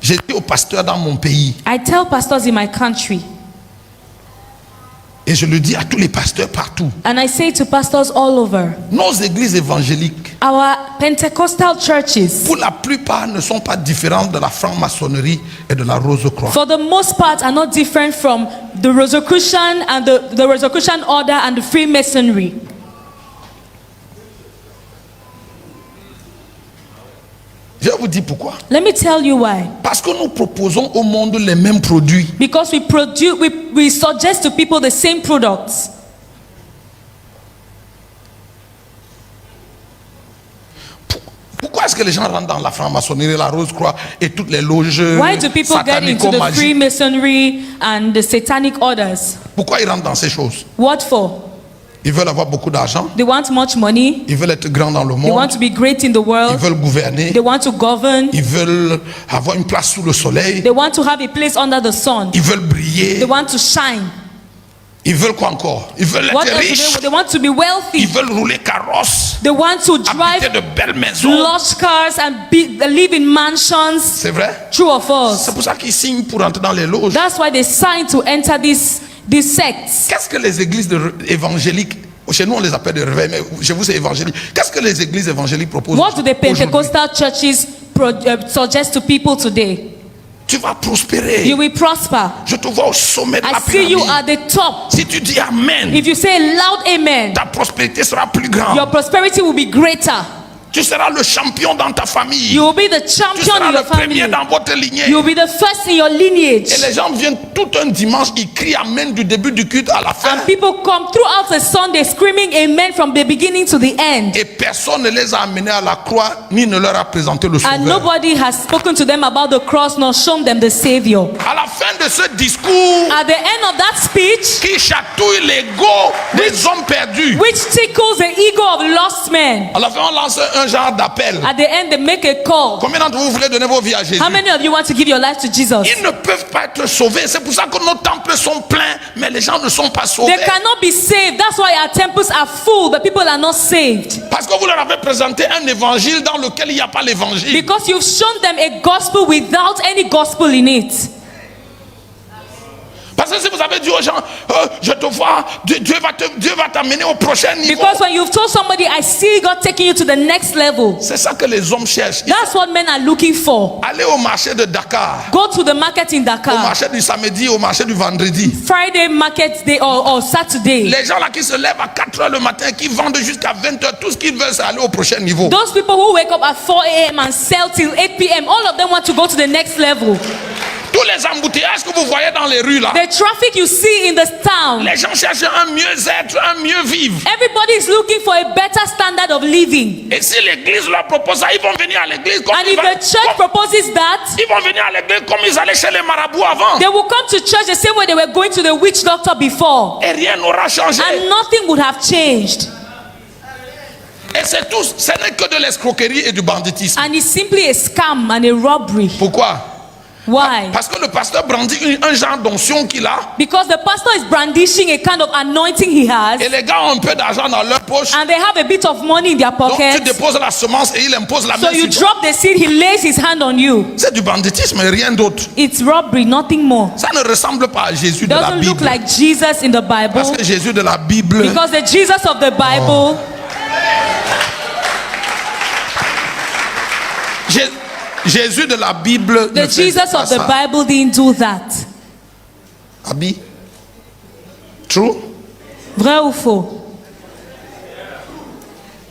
J'ai dit aux pasteurs dans mon pays, I tell pastors in my country, et je le dis à tous les pasteurs partout, and I say to pastors all over, nos églises évangéliques, our Pentecostal churches, pour la plupart, ne sont pas différentes de la franc-maçonnerie et de la Rose-Croix. for the most part, are not different from the Rosicrucian and the Rosicrucian order and the Freemasonry. Je vous dis pourquoi. Let me tell you why. Parce que nous proposons au monde les mêmes produits. Because we suggest to people the same products. Pourquoi est-ce que les gens rentrent dans la franc-maçonnerie, la Rose-Croix et toutes les loges Why do people get into the satanico-magiques? Freemasonry and the satanic orders? Pourquoi ils rentrent dans ces choses? What for? Ils veulent avoir beaucoup d'argent. They want much money. Ils veulent être grands dans le They want monde. to be great in the Ils world. veulent gouverner. They want to govern. Ils veulent avoir une place sous le soleil. They want to have a place under the sun. Ils veulent briller. They want to shine. Ils veulent quoi encore? Ils veulent What être else do riches. they want? To be wealthy. Ils veulent rouler carrosse. They want to Habiter drive de belles maisons. lush cars and live in mansions. C'est vrai? True or false? C'est pour ça qu'ils signent pour entrer dans les loges. That's why they sign to enter these sects. Qu'est-ce que les églises évangéliques, chez nous on les appelle des réveils, mais chez vous c'est évangélique. Qu'est-ce que les églises évangéliques proposent? What do the aujourd'hui? Pentecostal churches suggest to people today? Tu vas prospérer. You will prosper. Je te vois au sommet de I la see you at pyramide. the top. Si tu dis Amen, If you say a loud amen, ta prospérité sera plus grande. your prosperity will be greater. Tu seras le champion dans ta famille. You will be the Tu champion seras in le your family. premier dans votre lignée. You will be the first in your lineage. Et les gens viennent tout un dimanche, ils crient Amen du début du culte à la fin. And people come throughout the Sunday screaming amen from the beginning to the end. Et personne ne les a amenés à la croix, ni ne leur a présenté le And sauveur. nobody has spoken to them about the cross nor shown them the Savior. À la fin de ce discours At the end of that speech, qui chatouille l'ego des hommes perdus, which tickles the ego of lost men, à la fin on lance un genre d'appel. at the end they make a call. Combien d'entre vous voulez donner vos vies à Jésus? How many of you want to give your life to Jesus? Ils ne peuvent pas être sauvés. C'est pour ça que nos temples sont pleins, mais les gens ne sont pas sauvés. They cannot be saved. That's why our temples are full, but people are not saved. Parce que vous leur avez présenté un évangile dans lequel il n'y a pas l'évangile. Because you've shown them a gospel without any gospel in it. Parce que si vous avez dit aux gens, je te vois, Dieu va t'amener au prochain niveau. Because when you've told somebody, I see God taking you to the next level, C'est ça que les hommes cherchent. that's what men are looking for. Allez au marché de Dakar, Go to the market in au Dakar, marché du samedi, au marché du vendredi. Friday market day or Saturday. Les gens là qui se lèvent à 4 h le matin, qui vendent jusqu'à 20 h, tout ce qu'ils veulent c'est aller au prochain niveau. Those people who wake up at 4 a.m. and sell till 8 p.m., all of them want to go to the next level. Tous les embouteillages que vous voyez dans les rues là, The traffic you see in the town, les gens cherchent un mieux-être, un mieux vivre. everybody is looking for a better standard of living. Et si l'église leur propose ça, ils vont venir à l'église comme And if the church proposes that, ils vont venir à l'église comme ils allaient chez les marabouts avant. they will come to church the same way they were going to the witch doctor before. Et rien n'aura changé. And nothing would have changed. Et c'est tout, ce n'est que de l'escroquerie et du banditisme. And it's simply a scam and a robbery. Pourquoi? Why? Parce que le pasteur brandit un genre d'onction qu'il a. Because the pastor is brandishing a kind of anointing he has, Et les gars ont un peu d'argent dans leur poche. and they have a bit of money in their Donc tu pocket. déposes la semence et il impose la So main you sur toi. drop the seed, he lays his hand on you. C'est du banditisme et rien d'autre. It's robbery, nothing more. Ça ne ressemble pas à Jésus de la Doesn't look Bible. like Jesus in the Parce Bible. que Jésus de la Bible, Because the Jesus of the Bible, Jésus de la Bible ne the fait Jesus pas of the ça. Bible didn't do that. Abi? True? Vrai ou faux?